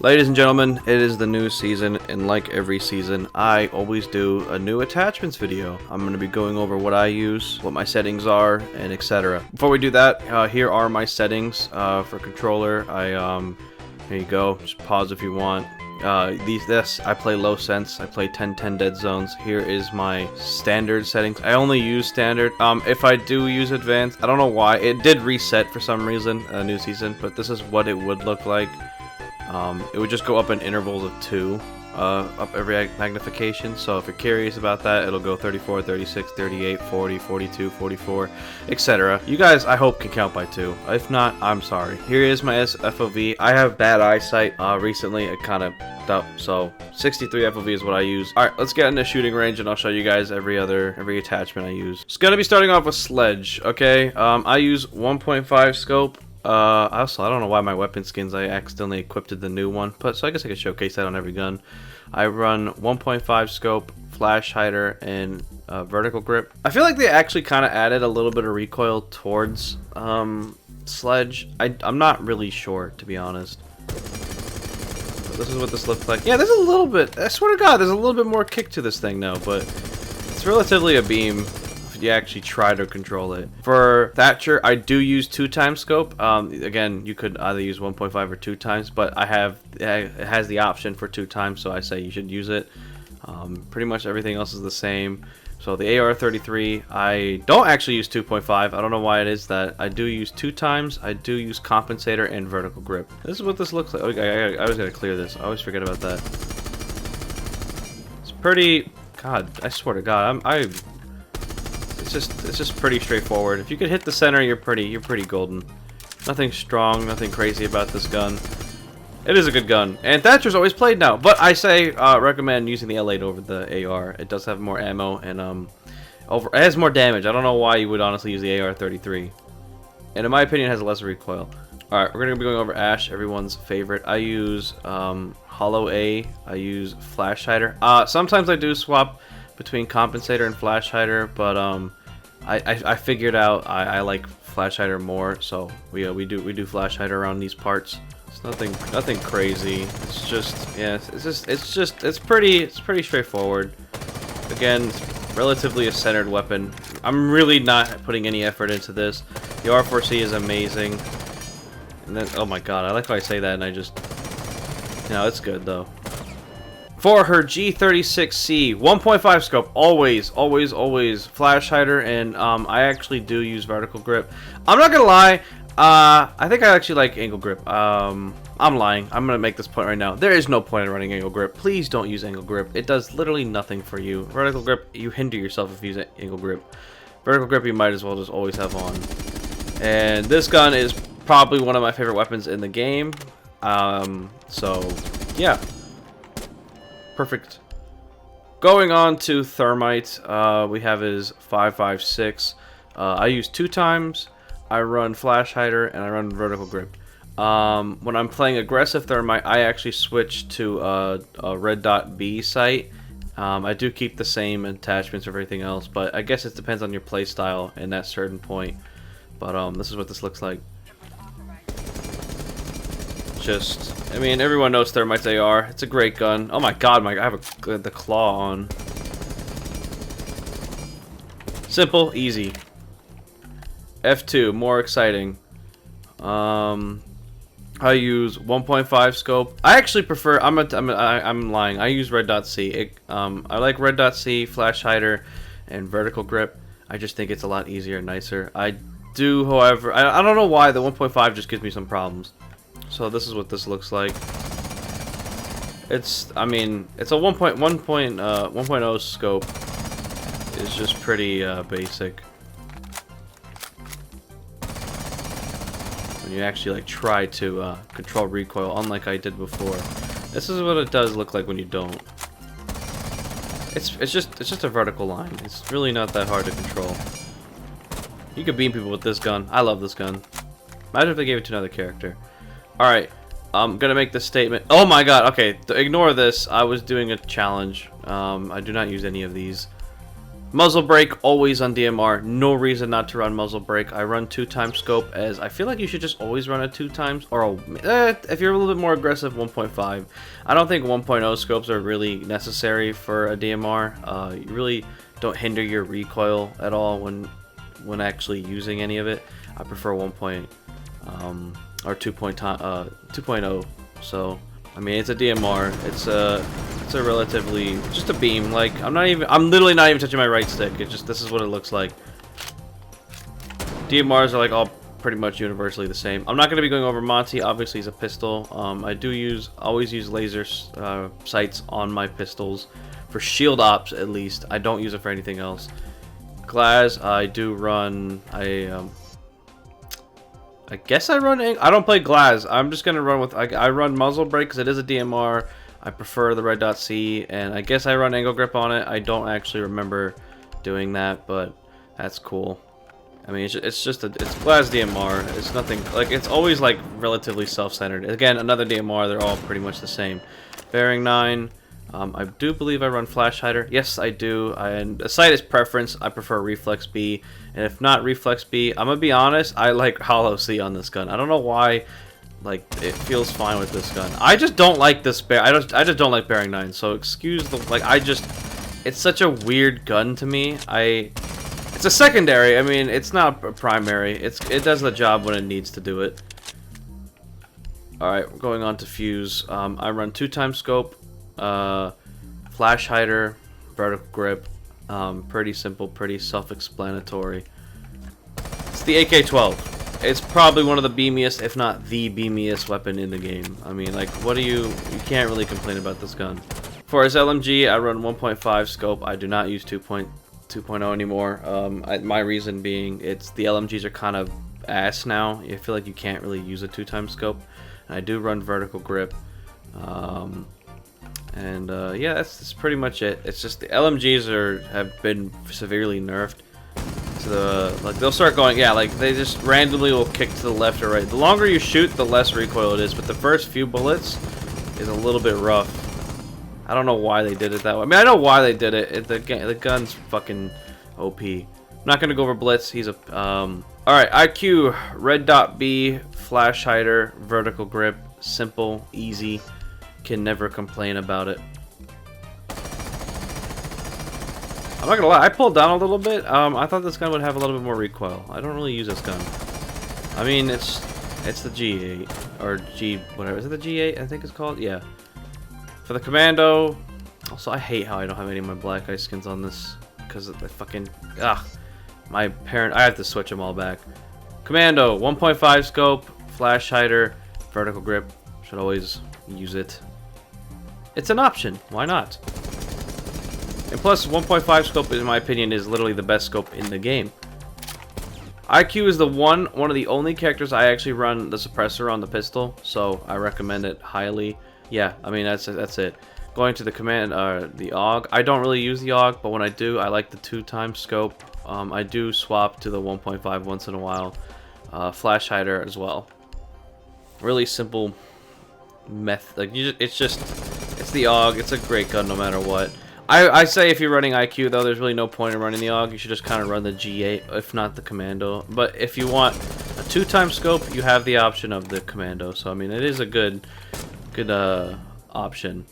Ladies and gentlemen, it is the new season, and like every season, I always do a new attachments video. I'm going to be going over what I use, what my settings are, and etc. Before we do that, here are my settings for controller. Here you go. Just pause if you want. I play low sense. I play 10-10 dead zones. Here is my standard settings. I only use standard. If I do use advanced, I don't know why. It did reset for some reason, new season, but this is what it would look like. It would just go up in intervals of 2, up every magnification. So if you're curious about that, it'll go 34, 36, 38, 40, 42, 44, etc. You guys, I hope, can count by 2. If not, I'm sorry. Here is my FOV. I have bad eyesight. Recently, it kind of up, so 63 FOV is what I use. All right, let's get into shooting range, and I'll show you guys every attachment I use. It's gonna be starting off with sledge. Okay, I use 1.5 scope. Also, I don't know why my weapon skins, I accidentally equipped the new one, but so I guess I could showcase that on every gun. I run 1.5 scope, flash hider, and vertical grip. I feel like they actually kind of added a little bit of recoil towards sledge. I'm not really sure, to be honest. But this is what this looks like. Yeah, there's a little bit, I swear to God, there's a little bit more kick to this thing now, but it's relatively a beam. You actually try to control it. For Thatcher, I do use 2x scope. Again, you could either use 1.5 or 2x, but it has the option for 2x, so I say you should use it. Pretty much everything else is the same. So the AR-33, I don't actually use 2.5. I don't know why it is that. I do use 2x. I do use compensator and vertical grip. This is what this looks like. Oh, I always gotta clear this. I always forget about that. It's pretty. God, I swear to God, It's just pretty straightforward. If you could hit the center, you're pretty golden. Nothing strong, nothing crazy about this gun. It is a good gun, and Thatcher's always played now. But I say recommend using the L8 over the AR. It does have more ammo and it has more damage. I don't know why you would honestly use the AR-33, and in my opinion, it has less recoil. All right, we're gonna be going over Ash, everyone's favorite. I use Hollow A. I use Flash Hider. Sometimes I do swap between compensator and flash hider, but I figured out I like flash hider more, so we do flash hider around these parts. It's nothing crazy. It's just, yeah, it's pretty straightforward. Again, it's relatively a centered weapon. I'm really not putting any effort into this. The R4C is amazing, and then, oh my God, I like how I say that and I just, it's good though. For her G36C, 1.5 scope, always flash hider, and I actually do use vertical grip. I'm not gonna lie, I think I actually like angle grip. I'm lying. I'm gonna make this point right now. There is no point in running angle grip. Please don't use angle grip. It does literally nothing for you. Vertical grip, you hinder yourself if you use angle grip. Vertical grip, you might as well just always have on. And this gun is probably one of my favorite weapons in the game. So yeah. Perfect. Going on to thermite, we have his 5.56. I use 2x. I run flash hider and I run vertical grip. When I'm playing aggressive thermite, I actually switch to a red dot B sight. I do keep the same attachments for everything else, but I guess it depends on your play style in that certain point. But this is what this looks like. I mean, everyone knows Thermite's AR. It's a great gun. Oh my God, I have the claw on. Simple, easy. F2, more exciting. I use 1.5 scope. I actually prefer. I'm lying. I use red dot C. I like red dot C, flash hider, and vertical grip. I just think it's a lot easier and nicer. I do, however, I don't know why the 1.5 just gives me some problems. So this is what this looks like. It's a 1.0 scope. It's just pretty basic. When you actually try to control recoil, unlike I did before. This is what it does look like when you don't. It's just a vertical line. It's really not that hard to control. You could beam people with this gun. I love this gun. Imagine if they gave it to another character. Alright, I'm gonna make this statement. Oh my God, okay, ignore this. I was doing a challenge. I do not use any of these. Muzzle brake always on DMR. No reason not to run muzzle brake. I run 2x scope as I feel like you should just always run a 2x, or if you're a little bit more aggressive, 1.5. I don't think 1.0 scopes are really necessary for a DMR. You really don't hinder your recoil at all when actually using any of it. I prefer 2.0. So I mean, it's a DMR. It's a relatively just a beam. Like I'm literally not even touching my right stick. It just, this is what it looks like. DMRs are like all pretty much universally the same. I'm not going to be going over Monty. Obviously, he's a pistol. I do always use laser sights on my pistols for shield ops at least. I don't use it for anything else. Glass, I do run. I guess I run. I don't play Glass. I'm just gonna run with. I run muzzle brake because it is a DMR. I prefer the red dot C, and I guess I run angle grip on it. I don't actually remember doing that, but that's cool. I mean, it's Glass DMR. It's nothing like, it's always like relatively self-centered. Again, another DMR. They're all pretty much the same. Bearing 9. I do believe I run flash hider. Yes, I do. And the sight is preference. I prefer reflex B, and if not reflex B, I'm gonna be honest, I like hollow C on this gun. I don't know why. Like, it feels fine with this gun. I just don't like this I just don't like bearing 9. So excuse the it's such a weird gun to me. It's a secondary. I mean, it's not a primary. It does the job when it needs to do it. All right, going on to fuse. I run 2x scope, flash hider, vertical grip. Pretty simple, pretty self-explanatory. It's the AK-12. It's probably one of the beamiest, if not the beamiest weapon in the game. I mean, like, you can't really complain about this gun. For his LMG, I run 1.5 scope. I do not use 2.0 anymore. My reason being, the LMGs are kind of ass now. I feel like you can't really use a 2x scope. And I do run vertical grip. Yeah, that's pretty much it. It's just the LMGs have been severely nerfed. Like, they'll start going, yeah, like they just randomly will kick to the left or right. The longer you shoot, the less recoil it is, but the first few bullets is a little bit rough. I don't know why they did it that way. I mean, I know why they did it. The gun's fucking OP. I'm not gonna go over Blitz. He's a all right. IQ, red dot B, flash hider, vertical grip, simple, easy. Can never complain about it. I'm not gonna lie, I pulled down a little bit. I thought this gun would have a little bit more recoil. I don't really use this gun. I mean, it's the G8 or G whatever. Is it the G8? I think it's called. Yeah. For the commando. Also, I hate how I don't have any of my black ice skins on this because of the fucking my parent. I have to switch them all back. Commando, 1.5 scope, flash hider, vertical grip. Should always use it. It's an option. Why not? And plus, 1.5 scope, in my opinion, is literally the best scope in the game. IQ is one of the only characters I actually run the suppressor on the pistol, so I recommend it highly. Yeah, I mean, that's it. Going to the the AUG. I don't really use the AUG, but when I do, I like the 2x scope. I do swap to the 1.5 once in a while. Flash hider as well. Really simple method. Like, it's the AUG. It's a great gun no matter what. I say if you're running IQ, though, there's really no point in running the AUG. You should just kind of run the G8, if not the Commando. But if you want a 2x scope, you have the option of the Commando. So, I mean, it is a good option.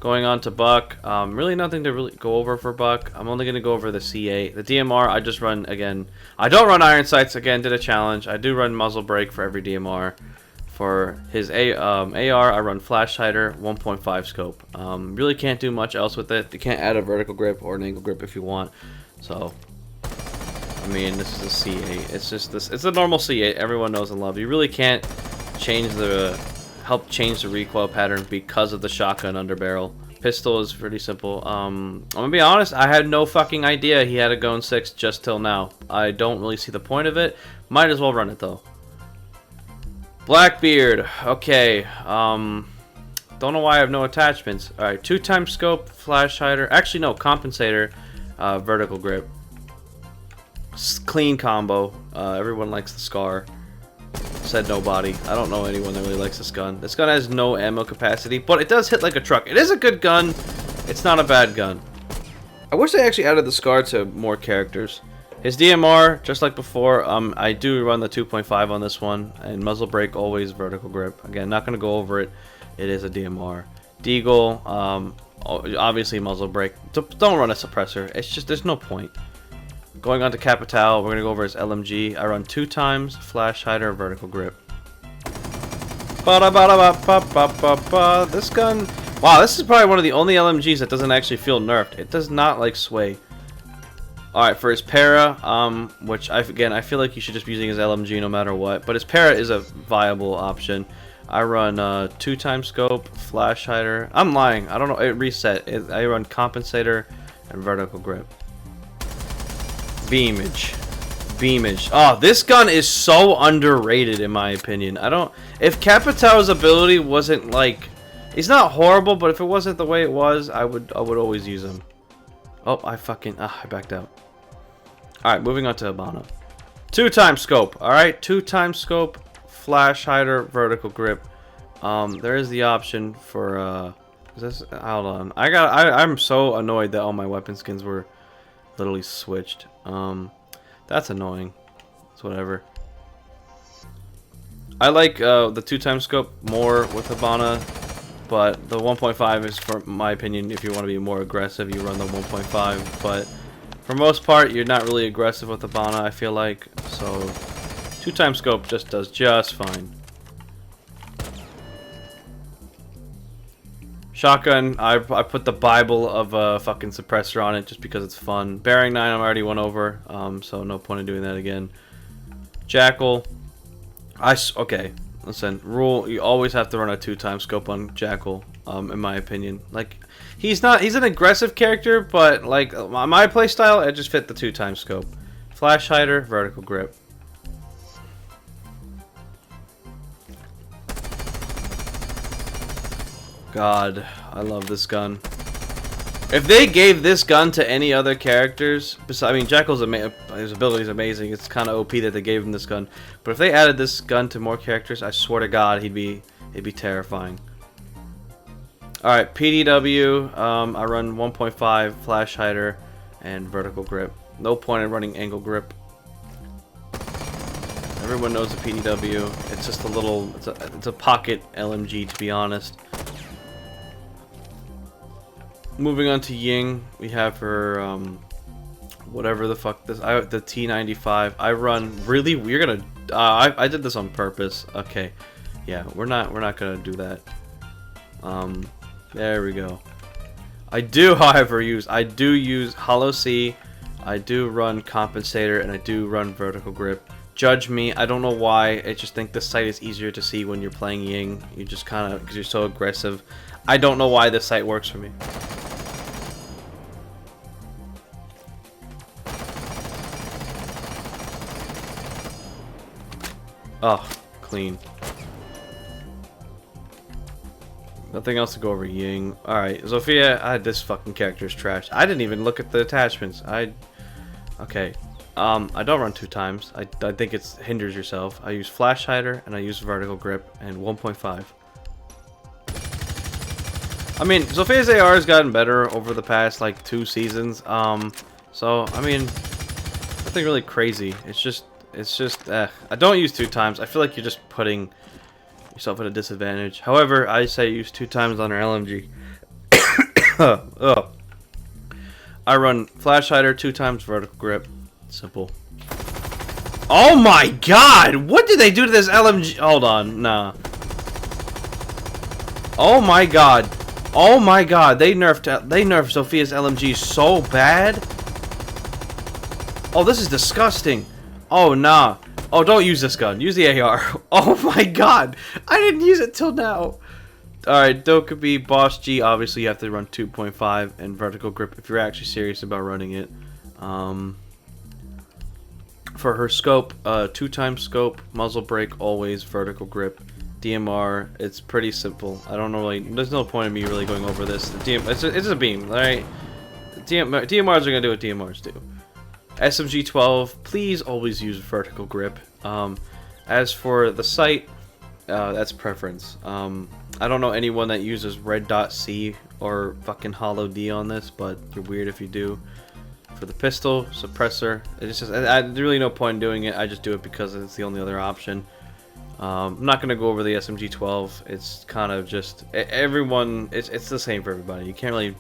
Going on to Buck, really nothing to really go over for Buck. I'm only going to go over the C8. The DMR, I just run, again, I don't run iron sights, again, did a challenge. I do run muzzle brake for every DMR. For his AR, I run flash hider, 1.5 scope. Really can't do much else with it. You can't add a vertical grip or an angle grip if you want. So, I mean, this is a C8. It's just this. It's a normal C8. Everyone knows and loves. You really can't help change the recoil pattern because of the shotgun underbarrel. Pistol is pretty simple. I'm gonna be honest. I had no fucking idea he had a Gun 6 just till now. I don't really see the point of it. Might as well run it though. Blackbeard, okay, don't know why I have no attachments. Alright, 2x scope, flash hider, actually no, compensator, vertical grip. Clean combo, everyone likes the Scar. Said nobody. I don't know anyone that really likes this gun. This gun has no ammo capacity, but it does hit like a truck. It is a good gun, it's not a bad gun. I wish they actually added the SCAR to more characters. His DMR, just like before, I do run the 2.5 on this one, and muzzle brake always vertical grip. Again, not going to go over it. It is a DMR. Deagle, obviously muzzle brake. Don't run a suppressor. It's just, there's no point. Going on to Capital, we're going to go over his LMG. I run 2 times, flash hider, vertical grip. This gun, wow, this is probably one of the only LMGs that doesn't actually feel nerfed. It does not like sway. Alright, for his para, which I feel like you should just be using his LMG no matter what, but his para is a viable option. I run 2 times scope, flash hider. I'm lying, I don't know, it reset. I run compensator and vertical grip. Beamage. Oh, this gun is so underrated in my opinion. If Capitão's ability wasn't like, he's not horrible, but if it wasn't the way it was, I would always use him. Oh, I backed out. Alright, moving on to Habana. 2 times scope, alright? 2 times scope, flash hider, vertical grip. There is the option for hold on. I'm so annoyed that all my weapon skins were literally switched. That's annoying. It's whatever. I like the 2 times scope more with Habana, but the 1.5 is, for my opinion, if you want to be more aggressive, you run the 1.5. But for most part, you're not really aggressive with Habana, I feel like. So 2 times scope just does just fine. Shotgun, I put the Bible of a fucking suppressor on it just because it's fun. Bearing 9 I already went over, so no point in doing that again. Jackal, okay, listen, rule, you always have to run a 2 times scope on Jackal, in my opinion. Like, he's an aggressive character, but like, my playstyle, it just fit the 2 times scope. Flash hider, vertical grip. God, I love this gun. If they gave this gun to any other characters, I mean, Jackal's his ability is amazing. It's kind of OP that they gave him this gun. But if they added this gun to more characters, I swear to God, he'd be terrifying. All right, PDW. I run 1.5 flash hider and vertical grip. No point in running angle grip. Everyone knows the PDW. It's just a little. It's a pocket LMG, to be honest. Moving on to Ying, we have her, whatever the fuck this, the T95. I run really, I did this on purpose. Okay, yeah, we're not gonna do that. There we go. I do, however, use Hollow C, I do run compensator, and I do run vertical grip. Judge me, I don't know why, I just think this sight is easier to see when you're playing Ying. You just kind of, because you're so aggressive. I don't know why this sight works for me. Oh, clean. Nothing else to go over Ying. Alright, Zofia, this fucking character is trash. I didn't even look at the attachments. Okay. I don't run 2 times. I think it hinders yourself. I use flash hider and I use vertical grip and 1.5. I mean, Zofia's AR has gotten better over the past like 2 seasons. So I mean, nothing really crazy. It's just I don't use 2 times. I feel like you're just putting yourself at a disadvantage. However, I say use 2 times on our LMG. I run flash hider 2 times vertical grip. Simple. Oh my God! What did they do to this LMG? Hold on, nah. Oh my God! Oh my God! They nerfed Zofia's LMG so bad. Oh, this is disgusting. Oh, nah. Oh, don't use this gun. Use the AR. Oh my God. I didn't use it till now. Alright, Dokkaebi, Boss G. Obviously, you have to run 2.5 and vertical grip if you're actually serious about running it. For her scope, 2 times scope, muzzle brake, always vertical grip. DMR, it's pretty simple. I don't know, like, there's no point in me really going over this. It's a beam, alright? DMRs are gonna do what DMRs do. SMG-12, please always use vertical grip. As for the sight, that's preference. I don't know anyone that uses red dot C or fucking hollow D on this, but you're weird if you do. For the pistol, suppressor, it's just, there's really no point in doing it. I just do it because it's the only other option. I'm not going to go over the SMG-12. It's kind of just, everyone, it's the same for everybody. You can't really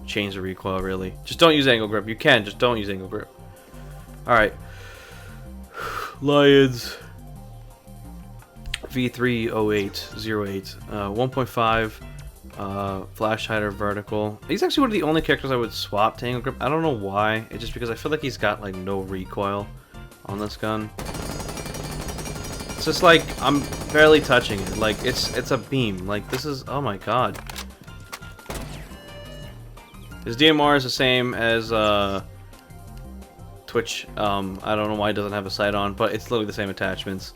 change the recoil, really. Just don't use angle grip. You can, just don't use angle grip. Alright. Lions. V30808. 1.5. Flash hider vertical. He's actually one of the only characters I would swap to angle grip. I don't know why. It's just because I feel like he's got like no recoil on this gun. It's just like I'm barely touching it. Like it's a beam. Like this is, oh my god. His DMR is the same as Twitch. I don't know why it doesn't have a sight on, but it's literally the same attachments.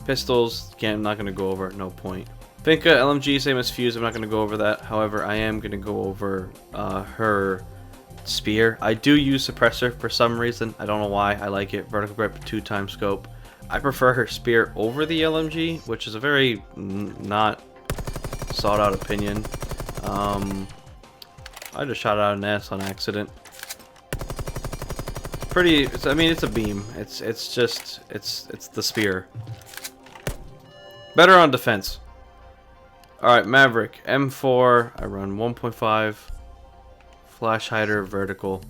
Pistols, again, I'm not going to go over, no point. Finka, LMG, same as Fuse, I'm not going to go over that. However, I am going to go over her spear. I do use suppressor for some reason. I don't know why. I like it. Vertical grip, 2x scope. I prefer her spear over the LMG, which is a very not sought out opinion. I just shot out an S on accident. Pretty, I mean, it's a beam. It's the spear. Better on defense. Alright, Maverick. M4. I run 1.5. Flash hider, vertical.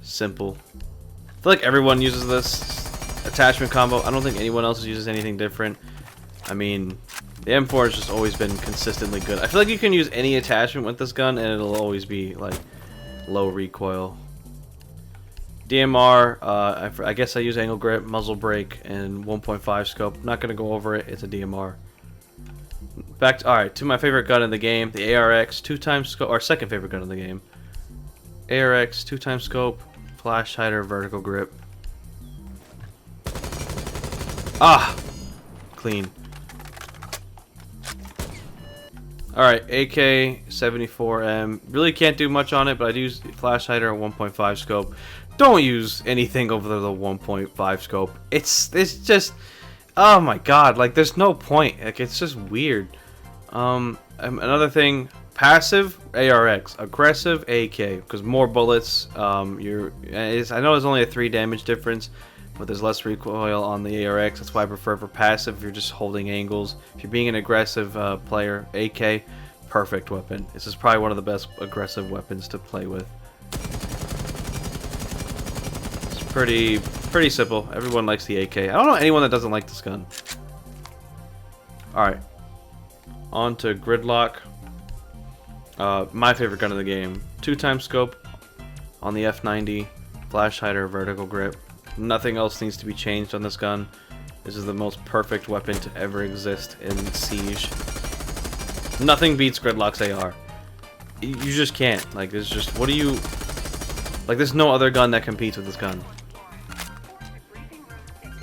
Simple. I feel like everyone uses this attachment combo. I don't think anyone else uses anything different. I mean, the M4 has just always been consistently good. I feel like you can use any attachment with this gun and it'll always be, like, low recoil. DMR, I guess I use angle grip, muzzle brake, and 1.5 scope. Not going to go over it. It's a DMR. Back to, alright, to my favorite gun in the game, the ARX, 2x scope, or second favorite gun in the game. ARX, 2x scope, flash hider, vertical grip. Ah! Clean. Alright, AK-74M. Really can't do much on it, but I do use flash hider and 1.5 scope. Don't use anything over the 1.5 scope. It's just, oh my god, like there's no point. Like it's just weird. Another thing, passive ARX, aggressive AK, because more bullets. I know there's only a 3 damage difference, but there's less recoil on the ARX. That's why I prefer for passive. If you're just holding angles, if you're being an aggressive player, AK, perfect weapon. This is probably one of the best aggressive weapons to play with. Pretty simple. Everyone likes the AK. I don't know anyone that doesn't like this gun. Alright. On to Gridlock. My favorite gun in the game. 2x scope on the F90. Flash hider, vertical grip. Nothing else needs to be changed on this gun. This is the most perfect weapon to ever exist in Siege. Nothing beats Gridlock's AR. You just can't. Like, there's just, what do you... Like, there's no other gun that competes with this gun.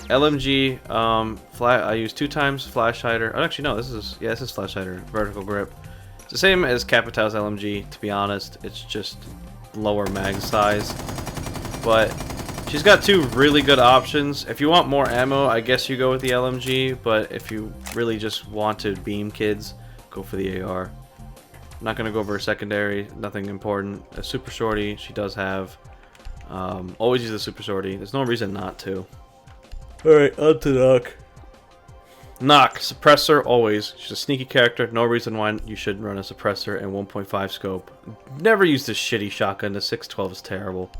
LMG, I use 2x flash hider. Oh, actually, no, this is flash hider, vertical grip. It's the same as Capitão's LMG, to be honest. It's just lower mag size. But she's got 2 really good options. If you want more ammo, I guess you go with the LMG. But if you really just want to beam kids, go for the AR. I'm not going to go over her secondary, nothing important. A super shorty, she does have. Always use the super shorty. There's no reason not to. Alright, on to Knock. Knock, suppressor, always. She's a sneaky character. No reason why you shouldn't run a suppressor and 1.5 scope. Never use this shitty shotgun. The 612 is terrible.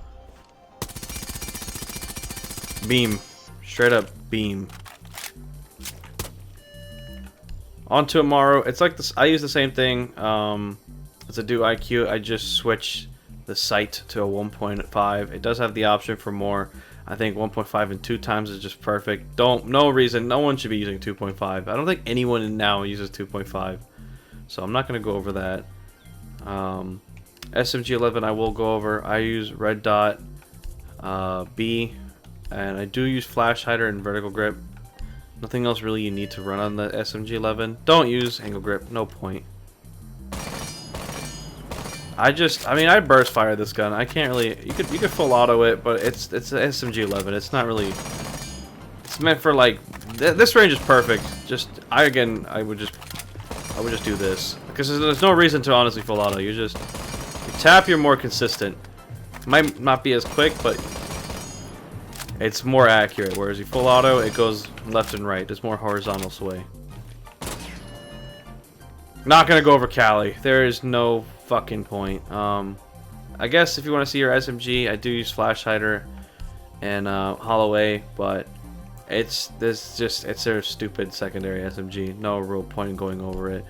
Beam. Straight up beam. On to Amaro. It's like this. I use the same thing as a do IQ. I just switch the sight to a 1.5. It does have the option for more. I think 1.5 and 2x is just perfect. No reason, no one should be using 2.5. I don't think anyone now uses 2.5. So I'm not going to go over that. SMG-11 I will go over. I use red dot B. And I do use flash hider and vertical grip. Nothing else really you need to run on the SMG-11. Don't use angle grip, no point. I mean, I burst fire this gun. I can't really. You could full auto it, but it's an SMG-11. It's not really. It's meant for like. This range is perfect. I would just I would just do this. Because there's no reason to honestly full auto. You just tap, you're more consistent. Might not be as quick, but it's more accurate. Whereas you full auto, it goes left and right. There's more horizontal sway. Not gonna go over Cali. There is no fucking point. I guess if you want to see your SMG, I do use Flash Hider and Hollow A, but it's their stupid secondary SMG. No real point in going over it.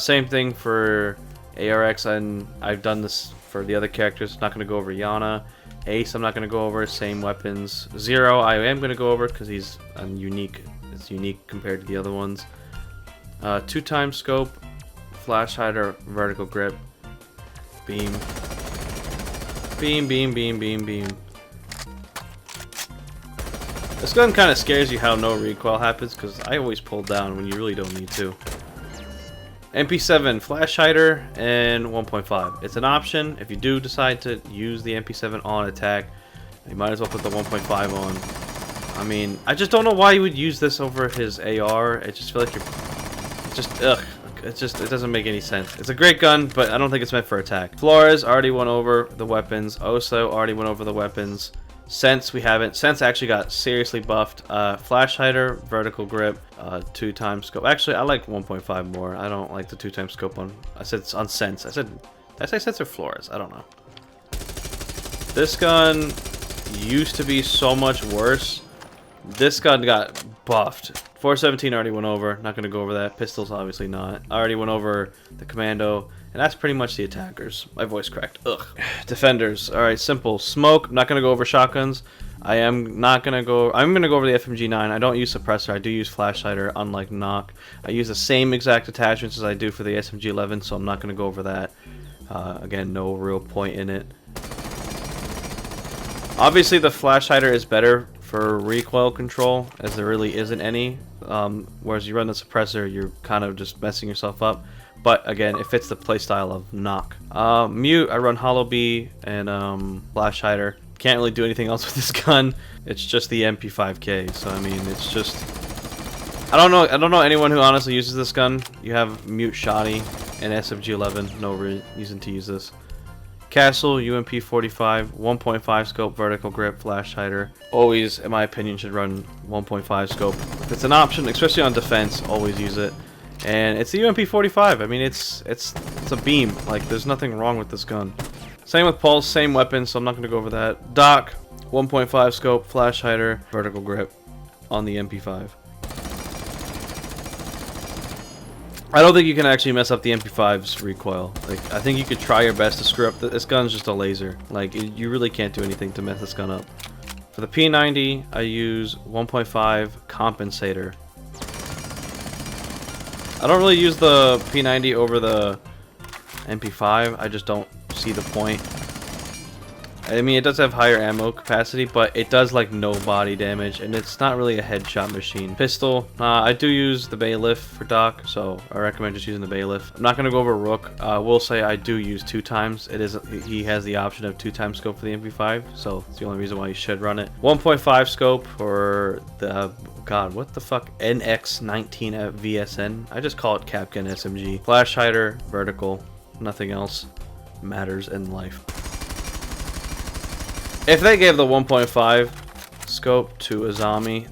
Same thing for ARX, and I've done this for the other characters. Not gonna go over Yana. Ace, I'm not gonna go over. Same weapons. Zero, I am gonna go over because he's unique. It's unique compared to the other ones. 2x scope, Flash Hider, vertical grip, beam, beam, beam, beam, beam, beam. This gun kind of scares you how no recoil happens, because I always pull down when you really don't need to. MP7, Flash Hider, and 1.5. It's an option. If you do decide to use the MP7 on attack, you might as well put the 1.5 on. I mean, I just don't know why you would use this over his AR. I just feel like you're... just, ugh. It doesn't make any sense. It's a great gun, but I don't think it's meant for attack. Flores already went over the weapons. Oso already went over the weapons. Sense, we haven't. Sense actually got seriously buffed. Flash Hider, vertical grip, 2x scope. Actually, I like 1.5 more. I don't like the 2x scope on... I said it's on Sense. did I say Sense or Flores? I don't know. This gun used to be so much worse. This gun got buffed. 417 already went over. Not going to go over that. Pistols, obviously not. I already went over the Commando. And that's pretty much the attackers. My voice cracked. Ugh. Defenders. Alright, simple. Smoke. I'm not going to go over shotguns. I'm going to go over the FMG9. I don't use suppressor. I do use Flash Hider, unlike Knock. I use the same exact attachments as I do for the SMG11, so I'm not going to go over that. Again, no real point in it. Obviously, the Flash Hider is better for recoil control, as there really isn't any. Whereas you run the suppressor, you're kind of just messing yourself up. But again, it fits the playstyle of Knock. Mute, I run Hollow B and Flash Hider. Can't really do anything else with this gun. It's just the MP5K. So I mean, it's just... I don't know anyone who honestly uses this gun. You have Mute Shoddy and SMG11. No reason to use this. Castle, UMP45, 1.5 scope, vertical grip, Flash Hider. Always, in my opinion, should run 1.5 scope. If it's an option, especially on defense, always use it. And it's the UMP45. I mean, it's a beam. Like, there's nothing wrong with this gun. Same with Pulse, same weapon, so I'm not going to go over that. Doc, 1.5 scope, Flash Hider, vertical grip on the MP5. I don't think you can actually mess up the MP5's recoil. Like, I think you could try your best to screw up. This gun's just a laser. Like, you really can't do anything to mess this gun up. For the P90, I use 1.5 compensator. I don't really use the P90 over the MP5. I just don't see the point. I mean, it does have higher ammo capacity, but it does like no body damage, and it's not really a headshot machine. Pistol, I do use the bailiff for Doc, so I recommend just using the bailiff. I'm not gonna go over Rook. Will say I do use 2x. He has the option of 2x scope for the MP5, so it's the only reason why you should run it. 1.5 scope for the what the fuck, NX19 at VSN. I just call it Capcan SMG. Flash Hider, vertical. Nothing else matters in life. If they gave the 1.5 scope to Azami,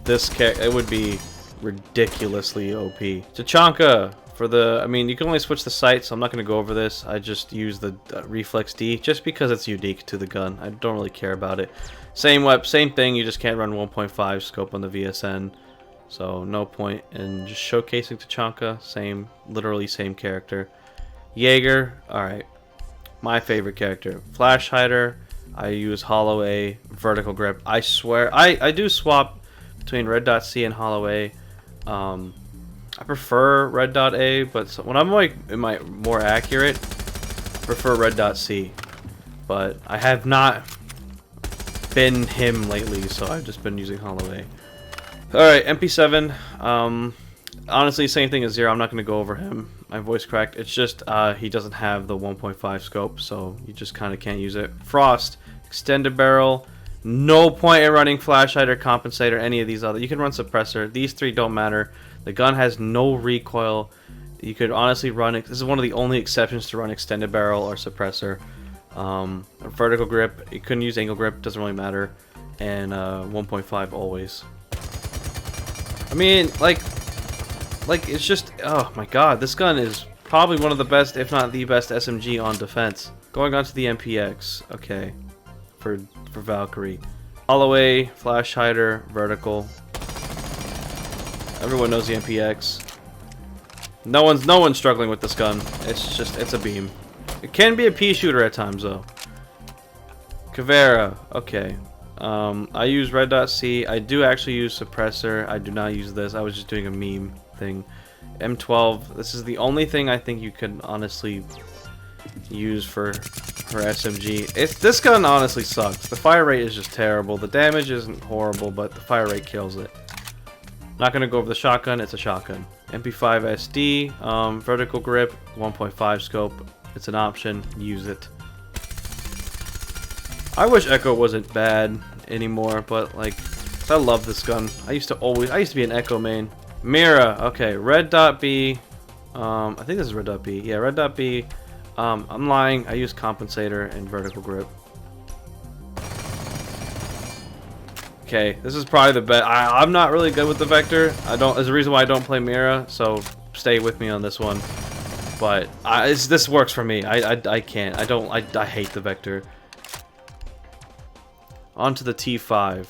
it would be ridiculously OP. Tachanka for the, I mean, you can only switch the sight, so I'm not going to go over this. I just use the Reflex D just because it's unique to the gun. I don't really care about it. Same thing, you just can't run 1.5 scope on the VSN. So no point in just showcasing Tachanka. Literally same character. Jaeger, alright. My favorite character. Flash Hider. I use Hollow A, vertical grip. I swear, I do swap between Red Dot C and Hollow A. I prefer Red Dot A, but when I'm like more accurate, I prefer Red Dot C. But I have not been him lately, so I've just been using Hollow A. Alright, MP7. Honestly, same thing as Zero. I'm not going to go over him. My voice cracked. It's just he doesn't have the 1.5 scope, so you just kind of can't use it. Frost, extended barrel. No point in running Flash Hider, Compensator, any of these other. You can run Suppressor. These three don't matter. The gun has no recoil. You could honestly run it. This is one of the only exceptions to run extended barrel or suppressor. Vertical grip, you couldn't use angle grip, doesn't really matter. And 1.5 always. I mean, like it's just, oh my god, this gun is probably one of the best, if not the best SMG on defense. Going on to the MPX, okay, for Valkyrie. Holloway, flash hider, vertical. Everyone knows the MPX. No one's struggling with this gun. It's a beam. It can be a pea shooter at times though. Caveira, okay. I use red dot C. I do actually use suppressor. I do not use this. I was just doing a meme thing. M12. This is the only thing I think you could honestly use for SMG. This gun honestly sucks. The fire rate is just terrible. The damage isn't horrible, but the fire rate kills it. Not gonna go over the shotgun. It's a shotgun. MP5 SD. Vertical grip. 1.5 scope. It's an option. Use it. I wish Echo wasn't bad anymore, but like, I love this gun. I used to be an Echo main. Mira, okay, red dot B. I think this is red dot B. Yeah, red dot B. I'm lying. I use compensator and vertical grip. Okay, this is probably the best. I'm not really good with the Vector. There's a reason why I don't play Mira, so stay with me on this one. But this works for me. I can't. I hate the Vector. Onto the T5.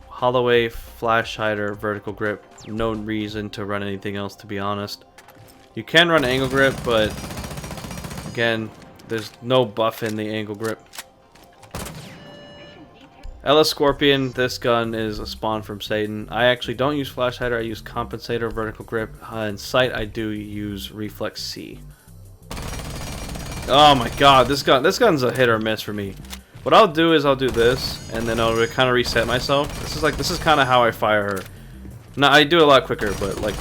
Holloway, flash hider, vertical grip. No reason to run anything else, to be honest. You can run angle grip, but again, there's no buff in the angle grip. LS Scorpion, this gun is a spawn from Satan. I actually don't use flash hider, I use compensator, vertical grip. In sight, I do use reflex C. Oh my god, this gun's a hit or miss for me. What I'll do is I'll do this, and then I'll kind of reset myself. This is kind of how I fire her. Now I do it a lot quicker, but like,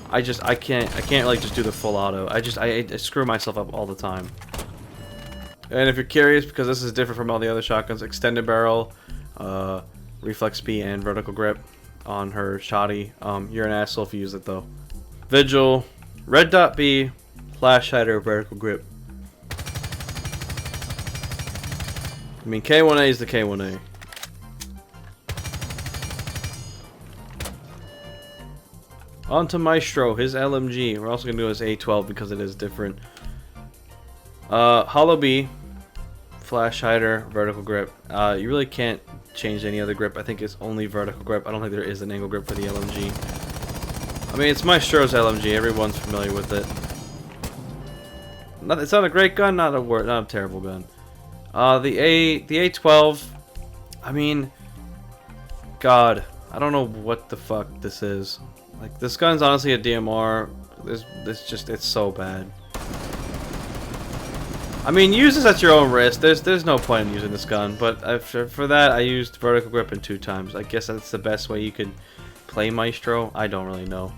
I can't like just do the full auto. I screw myself up all the time. And if you're curious, because this is different from all the other shotguns, extended barrel, reflex B, and vertical grip on her shoddy. You're an asshole if you use it though. Vigil, red dot B, flash hider, vertical grip. I mean, K1A is the K1A. On to Maestro, his LMG. We're also going to do his A12 because it is different. Hollow B, flash hider, vertical grip. You really can't change any other grip. I think it's only vertical grip. I don't think there is an angle grip for the LMG. I mean, it's Maestro's LMG. Everyone's familiar with it. It's not a great gun, not a terrible gun. The A12, I mean, God, I don't know what the fuck this is. Like, this gun's honestly a DMR. It's so bad. I mean, use this at your own risk. There's no point in using this gun, but for that, I used vertical grip in 2 times. I guess that's the best way you could play Maestro. I don't really know.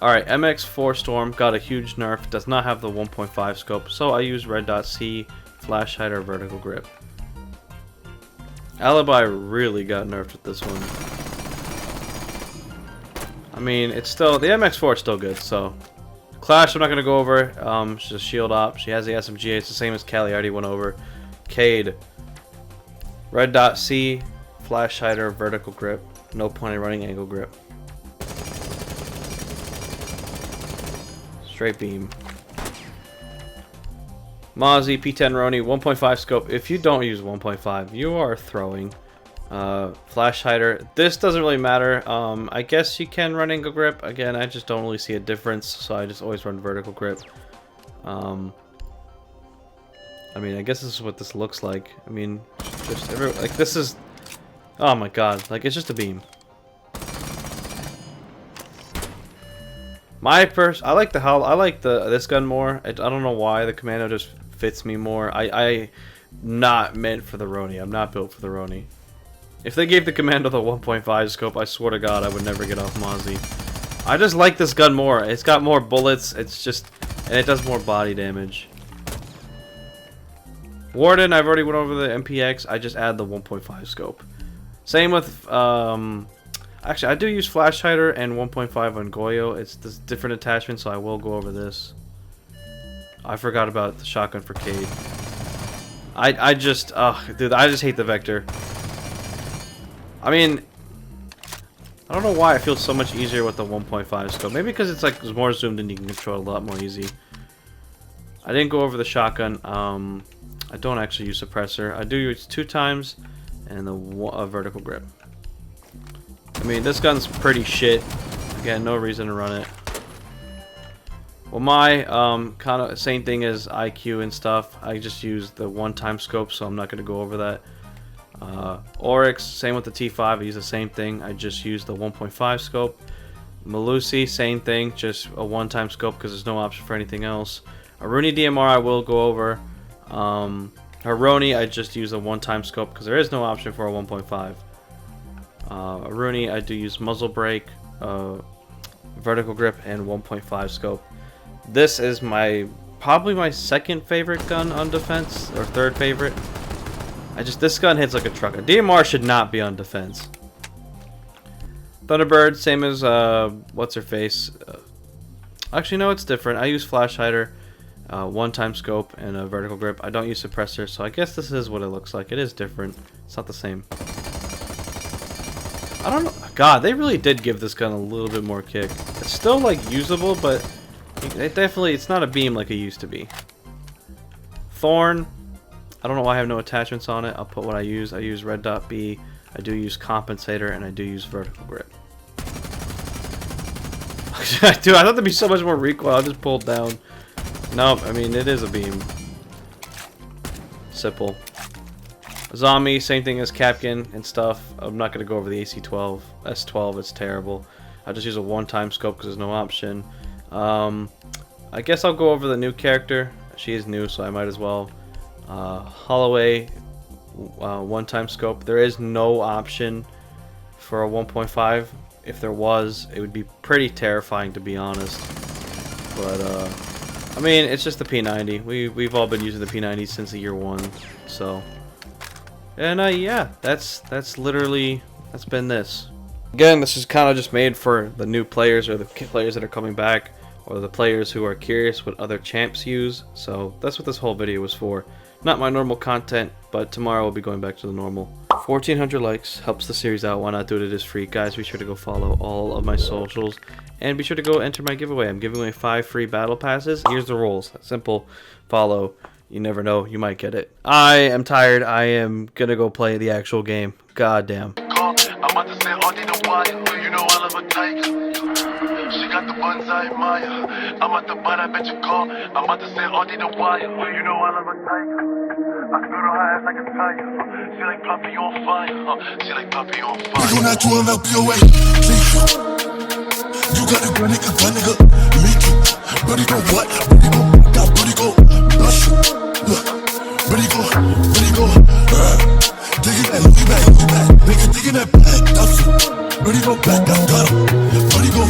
Alright, MX4 Storm got a huge nerf. Does not have the 1.5 scope, so I use red dot C, flash hider, vertical grip. Alibi really got nerfed with this one. I mean, it's still, the MX4 is still good, so. Clash, I'm not going to go over. She's a shield op. She has the SMG. It's the same as Callie. I already went over. Cade. Red dot C, flash hider, vertical grip. No point in running angle grip. Straight beam. Mozzie, P10 Roni, 1.5 scope. If you don't use 1.5, you are throwing. Flash hider. This doesn't really matter. I guess you can run angle grip. Again, I just don't really see a difference, so I just always run vertical grip. I mean, I guess this is what this looks like. I mean, like this is. Oh my god! Like, it's just a beam. I like this gun more. I don't know why. The commando just fits me more. I not meant for the Roni. I'm not built for the Roni. If they gave the commando the 1.5 scope, I swear to God, I would never get off Mozzie. I just like this gun more. It's got more bullets. It's just, and it does more body damage. Warden, I've already went over the MPX. I just add the 1.5 scope. Same with, I Actually, I do use flash hider and 1.5 on Goyo. It's this different attachment, so I will go over this. I forgot about the shotgun for Cade. I just, dude, I just hate the Vector. I mean, I don't know why I feel so much easier with the 1.5 scope. Maybe because it's like more zoomed in, you can control it a lot more easy. I didn't go over the shotgun. I don't actually use suppressor. I do use 2 times and the vertical grip. I mean, this gun's pretty shit. Again, no reason to run it. Well, my kind of same thing as IQ and stuff. I just use the 1-time scope, so I'm not going to go over that. Oryx, same with the T5. I use the same thing. I just use the 1.5 scope. Malusi, same thing, just a 1-time scope because there's no option for anything else. Aruni DMR, I will go over. Haroni, I just use a 1-time scope because there is no option for a 1.5. Aruni, I do use muzzle brake, vertical grip, and 1.5 scope. This is probably my second favorite gun on defense, or third favorite. This gun hits like a truck. A DMR should not be on defense. Thunderbird, same as what's her face. Actually, no, it's different. I use flash hider, 1-time scope, and a vertical grip. I don't use suppressor, so I guess this is what it looks like. It is different. It's not the same. I don't know. God, they really did give this gun a little bit more kick. It's still like usable, but it's not a beam like it used to be. Thorn, I don't know why I have no attachments on it. I'll put what I use. I use red dot B. I do use compensator, and I do use vertical grip. Dude, I thought there'd be so much more recoil. I'll just pull it down. Nope, I mean, it is a beam. Simple. Zombie, same thing as Capkin and stuff. I'm not going to go over the AC-12. S-12, it's terrible. I'll just use a 1-time scope because there's no option. I guess I'll go over the new character. She is new, so I might as well. Holloway, 1-time scope. There is no option for a 1.5. If there was, it would be pretty terrifying, to be honest. But, I mean, it's just the P90. We've all been using the P90 since the year 1, so... And yeah, that's been this. Again, this is kind of just made for the new players, or the players that are coming back, or the players who are curious what other champs use. So that's what this whole video was for. Not my normal content, but tomorrow we'll be going back to the normal. 1,400 likes helps the series out. Why not do it? It is free. Guys, be sure to go follow all of my socials, and be sure to go enter my giveaway. I'm giving away 5 free battle passes. Here's the rules. Simple. Follow. You never know, you might get it. I am tired. I am gonna go play the actual game. God damn. I'm about to say Hori the wire. You know I love a tiger. She got the buns I admire. I'm at the butt, I bet you call. I'm about to say Hori the wire. You know I love a tiger. I can go to her ass like a tire. She like Poppy on fire. She like Poppy on fire. We gon' to him, help you away. You got a gun, nigga. Me too. Buddy go what? Buddy go. Got buddy go. Blush you. Buddy go. Digging that, looking back. Nigga digging that back. Buddy go back, got him. Buddy go.